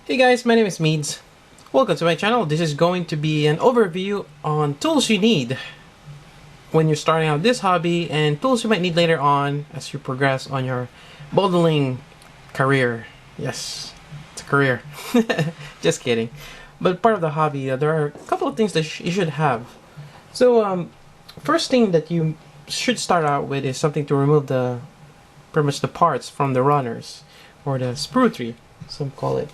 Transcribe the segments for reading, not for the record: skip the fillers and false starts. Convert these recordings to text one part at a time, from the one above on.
Hey guys, my name is Meads. Welcome to my channel. This is going to be an overview on tools you need when you're starting out this hobby and tools you might need later on as you progress on your modeling career. Yes, it's a career. Just kidding. But part of the hobby, there are a couple of things that you should have. So, first thing that you should start out with is something to remove pretty much the parts from the runners or the sprue tree, some call it.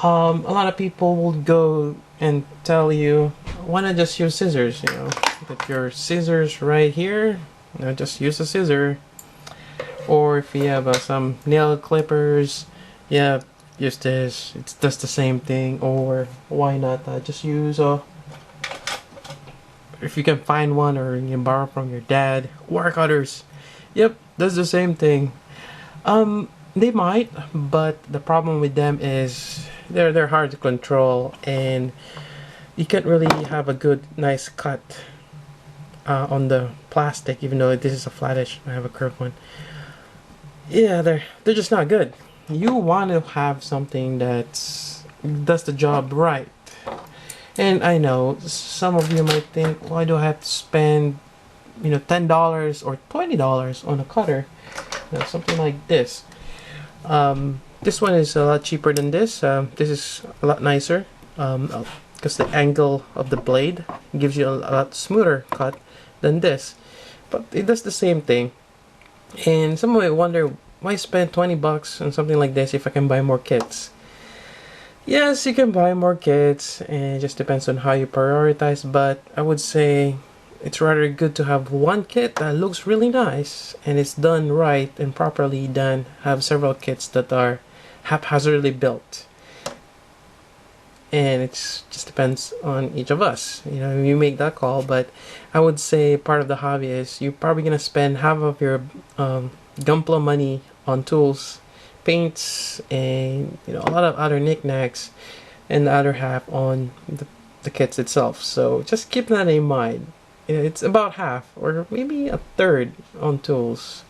A lot of people will go and tell you, why not just use scissors? You know, get your scissors right here. Just use a scissor. Or if you have some nail clippers, yeah, use this. It does the same thing. Or why not just use if you can find one or you can borrow from your dad, wire cutters. Yep, does the same thing. They might, but the problem with them is they're hard to control, and you can't really have a good, nice cut on the plastic. Even though this is a flattish, I have a curved one. Yeah, they're just not good. You want to have something that does the job right. And I know some of you might think, why do I have to spend, $10 or $20 on a cutter? Something like this. This one is a lot cheaper than this. This is a lot nicer because the angle of the blade gives you a lot smoother cut than this. But it does the same thing. And some might wonder, why spend 20 bucks on something like this if I can buy more kits? Yes, you can buy more kits, and it just depends on how you prioritize, but I would say it's rather good to have one kit that looks really nice and it's done right and properly than have several kits that are haphazardly built. And it just depends on each of us. You make that call, but I would say part of the hobby is you're probably going to spend half of your Gunpla money on tools, paints, and a lot of other knickknacks, and the other half on the kits itself. So just keep that in mind. It's about half or maybe a third on tools.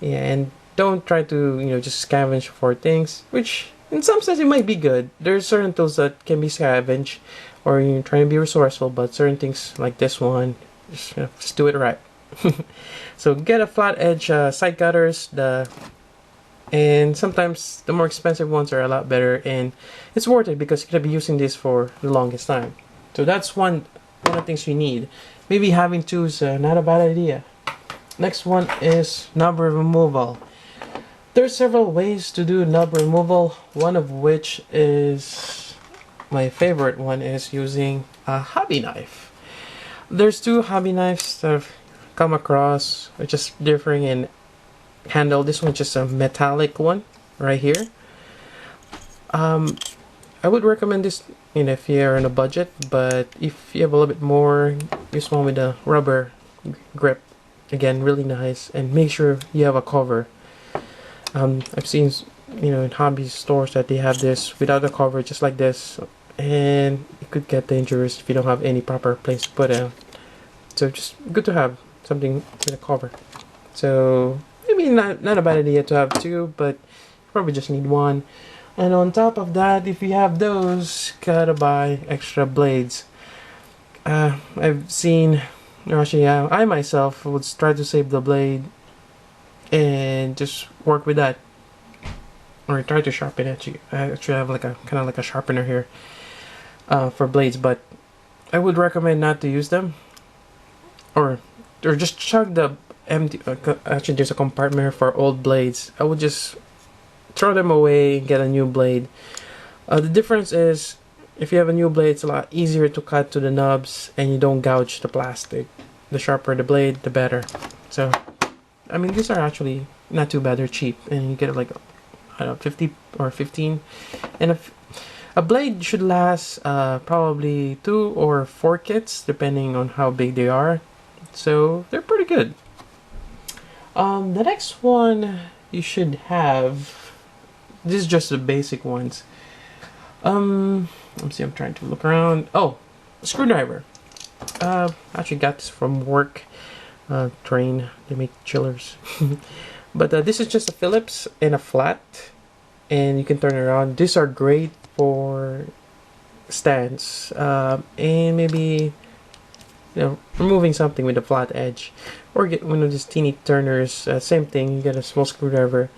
Yeah, and don't try to just scavenge for things, which in some sense it might be good. There's certain tools that can be scavenged, or you're trying to be resourceful, but certain things like this one, just do it right. So get a flat edge side cutters, and sometimes the more expensive ones are a lot better, and it's worth it because you're gonna be using this for the longest time. So that's one of the things you need. Maybe having two is not a bad idea. Next one is knob removal. There's several ways to do knob removal, one of which is my favorite one is using a hobby knife. There's two hobby knives that I've come across, which is differing in handle. This one's just a metallic one right here. I would recommend this if you're on a budget, but if you have a little bit more, use one with a rubber grip. Again, really nice, and make sure you have a cover. I've seen in hobby stores that they have this without a cover, just like this, and it could get dangerous if you don't have any proper place to put it. So just good to have something with a cover. So maybe not a bad idea to have two, but you probably just need one. And on top of that, if you have those, gotta buy extra blades. I've seen, actually, I myself would try to save the blade and just work with that, or try to sharpen it. I actually have like a kind of like a sharpener here for blades, but I would recommend not to use them, or just chug the empty. Actually, there's a compartment here for old blades. I would just throw them away and get a new blade. The difference is, if you have a new blade, it's a lot easier to cut to the nubs and you don't gouge the plastic. The sharper the blade, the better. So, I mean, these are actually not too bad. They're cheap, and you get like, I don't know, 50 or 15. And a blade should last probably 2 or 4 kits, depending on how big they are. So they're pretty good. The next one you should have. This is just the basic ones. Let's see, I'm trying to look around. Oh, a screwdriver. Actually got this from work. Train, they make chillers. But this is just a Phillips and a flat. and you can turn it around. These are great for stands, and maybe removing something with a flat edge, or get one of these teeny turners. Same thing, you get a small screwdriver,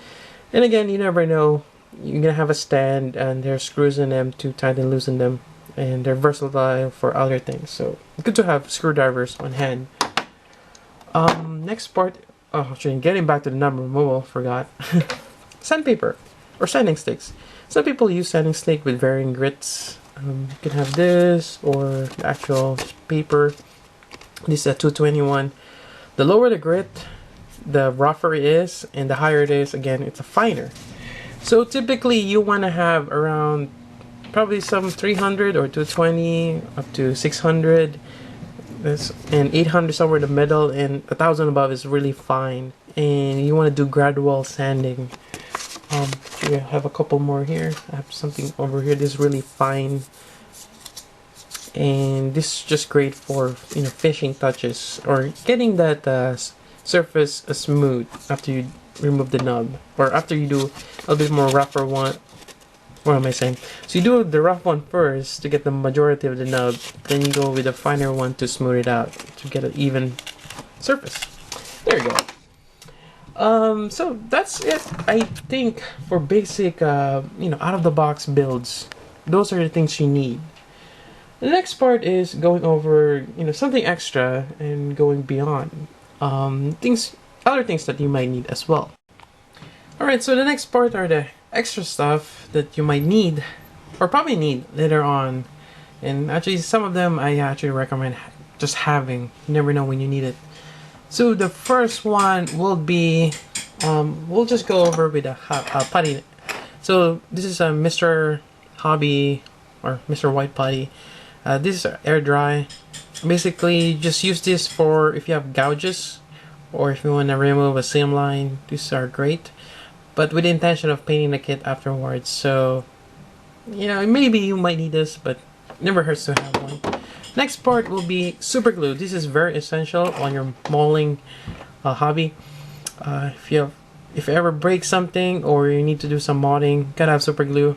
and again, you never know, you're gonna have a stand and there's screws in them to tighten and loosen them, and they're versatile for other things, so good to have screwdrivers on hand. Next part, actually getting back to the number removal, forgot. Sandpaper or sanding sticks. Some people use sanding stick with varying grits. You can have this or the actual paper. This is a 221. The lower the grit, the rougher it is, and the higher it is, again, it's a finer. So typically you want to have around probably some 300 or 220 up to 600, and 800 somewhere in the middle, and 1000 above is really fine, and you want to do gradual sanding. I have a couple more here. I have something over here. This is really fine, and this is just great for finishing touches or getting that surface smooth after you remove the nub, or after you do a little bit more rougher one. What am I saying? So you do the rough one first to get the majority of the nub, then you go with a finer one to smooth it out to get an even surface. There you go. So that's it, I think, for basic out of the box builds. Those are the things you need. The next part is going over something extra and going beyond other things that you might need as well. Alright, so the next part are the extra stuff that you might need or probably need later on, and actually some of them I actually recommend just having. You never know when you need it. So the first one will be we'll just go over with a putty. So this is a Mr. Hobby or Mr. White putty. This is air dry. Basically just use this for if you have gouges or if you want to remove a seam line. These are great, but with the intention of painting the kit afterwards. So maybe you might need this, but never hurts to have one. Next part will be super glue. This is very essential on your molding hobby. If you ever break something or you need to do some modding, gotta have super glue.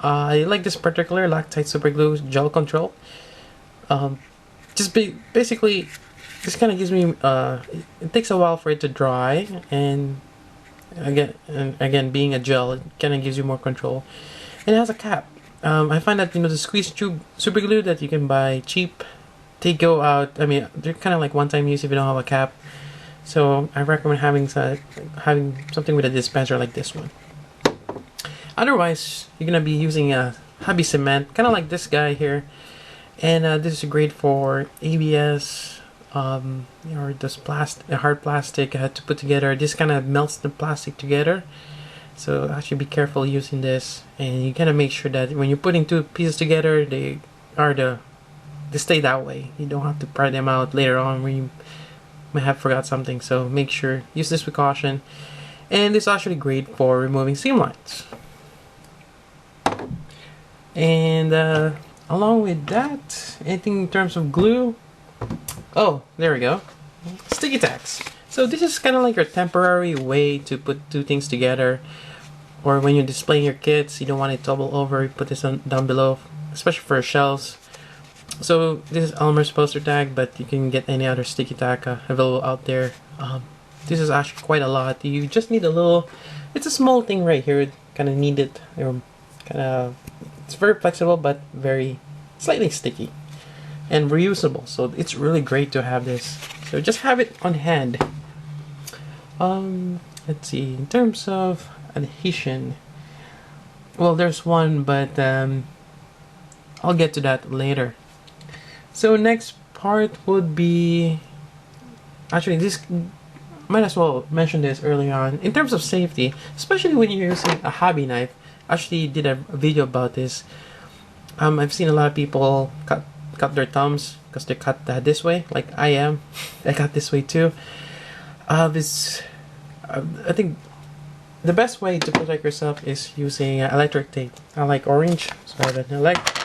I like this particular Loctite super glue gel control. Basically, this kind of gives me. It takes a while for it to dry, and again, being a gel, it kind of gives you more control. And it has a cap. I find that the squeeze tube super glue that you can buy cheap, they go out. I mean, they're kind of like one-time use if you don't have a cap. So I recommend having something with a dispenser like this one. Otherwise, you're gonna be using a hobby cement, kind of like this guy here, and this is great for ABS. Or this hard plastic to put together. This kind of melts the plastic together. So actually be careful using this, and you gotta make sure that when you're putting two pieces together, they stay that way. You don't have to pry them out later on when you might have forgot something. So make sure, use this with caution. And it's actually great for removing seam lines. And along with that, anything in terms of glue? Oh, there we go. Sticky tacks. So this is kind of like your temporary way to put two things together, or when you're displaying your kits, you don't want it to double over, you put this down below, especially for shells. So this is Elmer's poster tag, but you can get any other sticky tack available out there. This is actually quite a lot. You just need a little, it's a small thing right here, kind of need it, it's very flexible but very slightly sticky and reusable, so it's really great to have this. So just have it on hand. Let's see, in terms of adhesion, well, there's one, but I'll get to that later. So next part would be, actually this, might as well mention this early on, in terms of safety, especially when you're using a hobby knife. Actually did a video about this. I've seen a lot of people cut their thumbs because they cut this way, like I am. I cut this way too. I think the best way to protect yourself is using electric tape. I like orange, so I have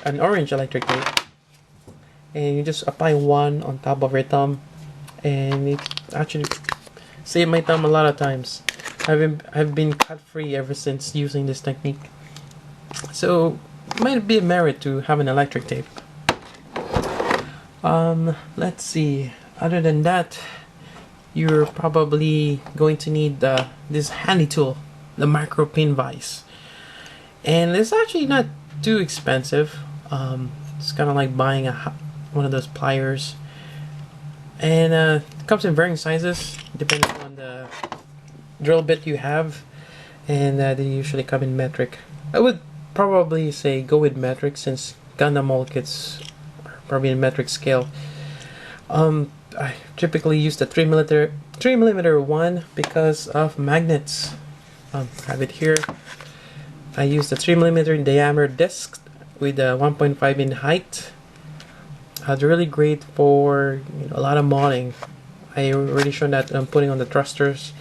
an orange electric tape, and you just apply one on top of your thumb, and it actually saved my thumb a lot of times. I've been cut free ever since using this technique. So it might be a merit to have an electric tape. Let's see. Other than that, you're probably going to need this handy tool, the micro pin vise, and it's actually not too expensive. It's kind of like buying one of those pliers, and it comes in varying sizes depending on the drill bit you have, and they usually come in metric. I would probably say go with metric since Gundam Model Kits are probably in metric scale. I typically use the 3mm one because of magnets. I have it here. I use the 3mm diameter disc with a 1.5 in height. It's really great for a lot of modding. I already shown that I'm putting on the thrusters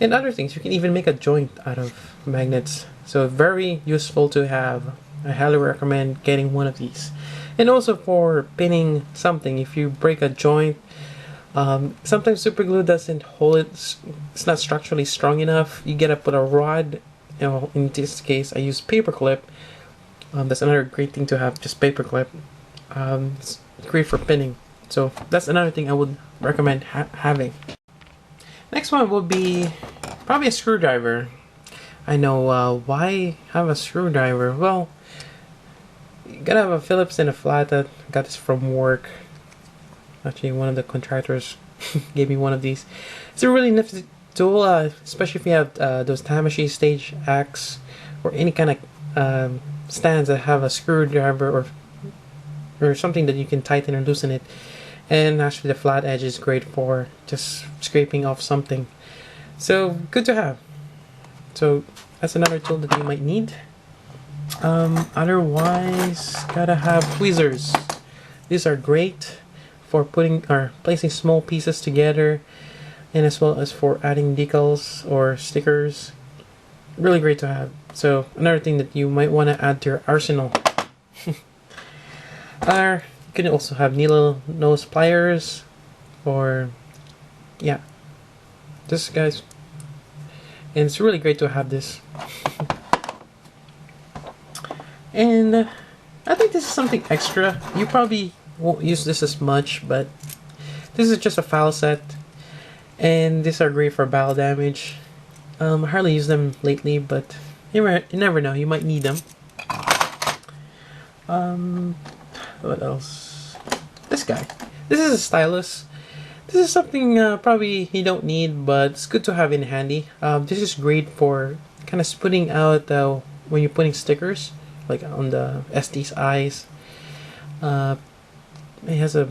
and other things. You can even make a joint out of magnets. So very useful to have. I highly recommend getting one of these. And also for pinning something, if you break a joint, sometimes super glue doesn't hold it. It's not structurally strong enough. You gotta put a rod. In this case, I use paper clip. That's another great thing to have, just paper clip. It's great for pinning. So that's another thing I would recommend having. Next one will be probably a screwdriver. I know why have a screwdriver? Well, you gotta have a Phillips and a flathead. I got this from work. Actually, one of the contractors gave me one of these. It's a really nifty tool, especially if you have those Tamashii stage axe or any kind of stands that have a screwdriver or something that you can tighten or loosen it. And actually, the flat edge is great for just scraping off something. So good to have. So that's another tool that you might need. Otherwise, gotta have tweezers. These are great for putting or placing small pieces together, and as well as for adding decals or stickers. Really great to have. So another thing that you might want to add to your arsenal. You can also have needle nose pliers, or yeah, this guys, and it's really great to have this. And I think this is something extra. You probably won't use this as much, but this is just a file set, and these are great for battle damage. I hardly use them lately, but you never know, you might need them. What else? This guy. This is a stylus. This is something probably you don't need, but it's good to have in handy. This is great for kind of splitting out when you're putting stickers, like on the SD's eyes. It has a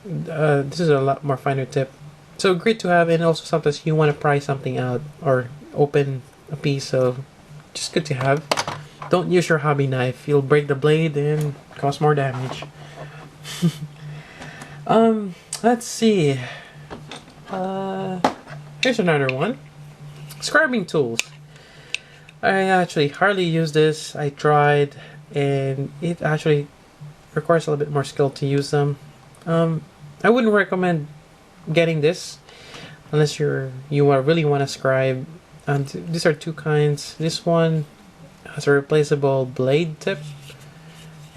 this is a lot more finer tip, so great to have. And also sometimes you want to pry something out or open a piece, so just good to have. Don't use your hobby knife, you'll break the blade and cause more damage. Let's see, here's another one. Scribing tools. I actually hardly use this. I tried, and it actually requires a little bit more skill to use them. I wouldn't recommend getting this unless you really want to scribe. And these are two kinds. This one has a replaceable blade tip,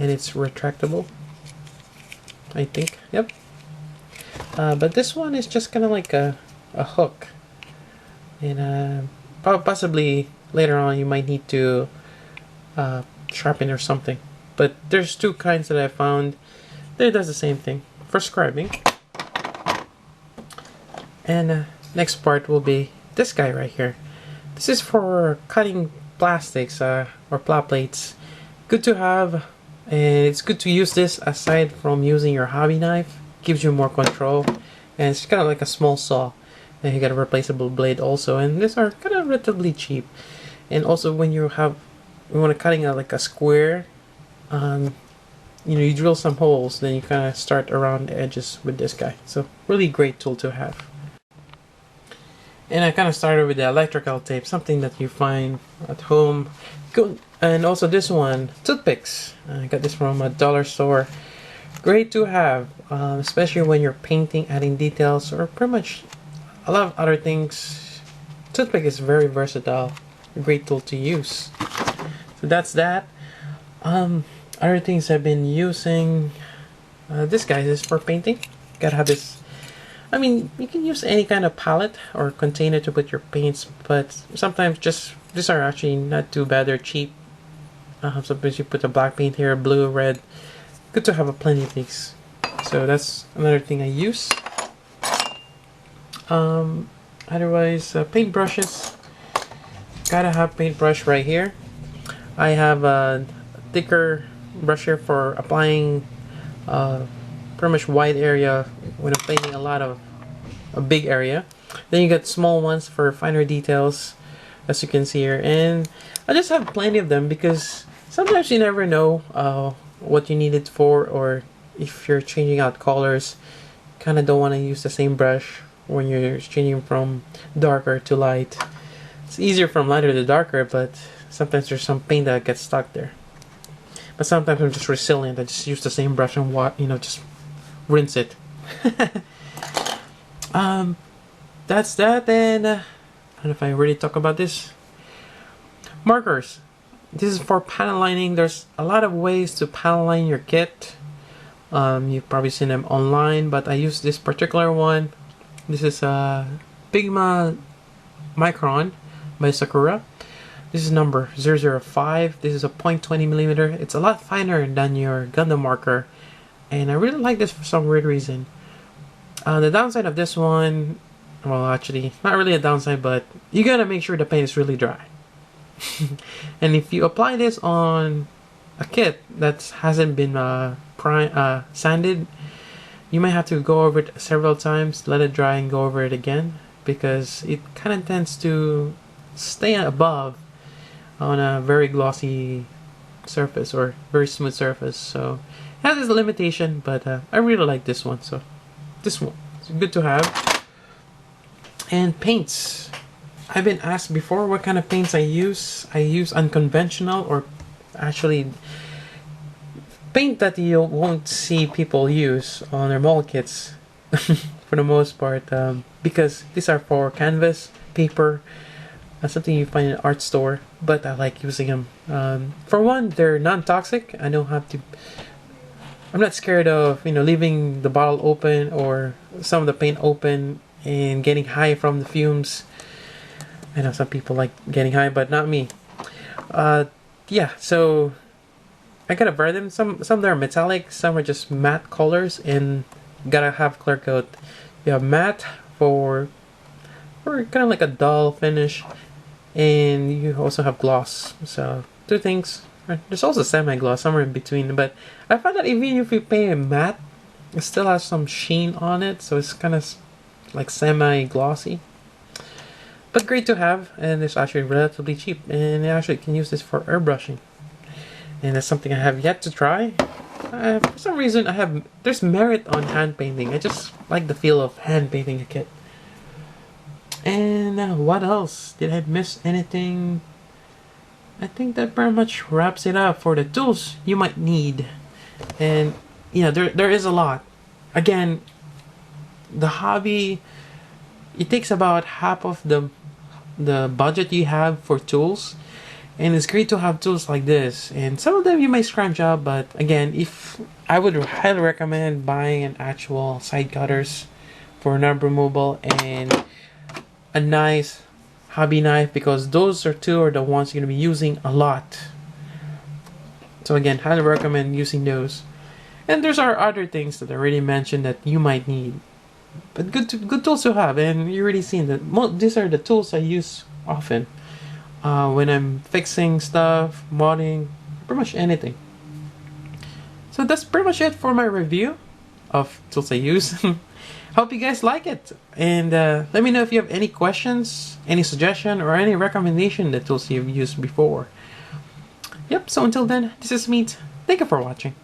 and it's retractable, I think. Yep. But this one is just kind of like a hook, and possibly later on you might need to sharpen or something. But there's two kinds that I found. It does the same thing for scribing. And next part will be this guy right here. This is for cutting plastics or plow plates. Good to have, and it's good to use this aside from using your hobby knife. Gives you more control, and it's kind of like a small saw. And you got a replaceable blade also, and these are kind of relatively cheap. And also when you want to cutting out like a square, you drill some holes, then you kind of start around the edges with this guy. So really great tool to have. And I kind of started with the electrical tape, something that you find at home. Good. And also this one, toothpicks. I got this from a dollar store. Great to have, especially when you're painting, adding details, or pretty much a lot of other things. Toothpick is very versatile. A great tool to use. So that's that. Other things I've been using, this guy is for painting. Gotta have this. I mean, you can use any kind of palette or container to put your paints, but sometimes just these are actually not too bad. They're cheap. Sometimes you put a black paint here, blue, red. Good to have a plenty of these. So that's another thing I use. Otherwise, paint brushes. Gotta have paintbrush right here. I have a thicker brush here for applying pretty much wide area when I'm painting a big area. Then you got small ones for finer details, as you can see here. And I just have plenty of them because sometimes you never know what you need it for, or if you're changing out colors, kind of don't want to use the same brush when you're changing from darker to light. It's easier from lighter to darker, but sometimes there's some paint that gets stuck there. But sometimes I'm just resilient. I just use the same brush and just rinse it. That's that. And I don't know if I already talk about this. Markers. This is for panel lining. There's a lot of ways to panel line your kit. You've probably seen them online, but I use this particular one. This is Pigma Micron by Sakura. This is number 005. This is a 0.20 millimeter. It's a lot finer than your Gundam marker, and I really like this for some weird reason. The downside of this one, well, actually, not really a downside, but you gotta make sure the paint is really dry. And if you apply this on a kit that hasn't been sanded, you might have to go over it several times, let it dry, and go over it again, because it kind of tends to stay above on a very glossy surface or very smooth surface. So it has its limitation, but I really like this one. So this one is good to have. And paints. I've been asked before what kind of paints I use. I use unconventional, or actually paint that you won't see people use on their model kits for the most part, because these are for canvas, paper, something you find in an art store, but I like using them. For one, they're non-toxic. I'm not scared of leaving the bottle open or some of the paint open and getting high from the fumes. I know some people like getting high, but not me. Yeah, so I gotta burn them. Some of them are metallic, some are just matte colors, and gotta have clear coat. You have matte for kind of like a dull finish, and you also have gloss. So two things. There's also semi-gloss somewhere in between, but I find that even if you paint it matte, it still has some sheen on it, so it's kind of like semi-glossy. But great to have, and it's actually relatively cheap, and I actually can use this for airbrushing. And that's something I have yet to try. For some reason, there's merit on hand painting. I just like the feel of hand painting a kit. And what else? Did I miss anything? I think that pretty much wraps it up for the tools you might need. And there is a lot. Again, the hobby, it takes about half of the budget you have for tools, and it's great to have tools like this. And some of them you might scrounge up, but again, I would highly recommend buying an actual side cutters for knob removal and a nice hobby knife, because those two are the ones you're going to be using a lot. So again, highly recommend using those. And there's our other things that I already mentioned that you might need, but good tools to have. And you already seen that these are the tools I use often when I'm fixing stuff, modding, pretty much anything. So that's pretty much it for my review of tools I use. Hope you guys like it, and let me know if you have any questions, any suggestion, or any recommendation that tools you've used before. Yep, so until then, this is Meat. Thank you for watching.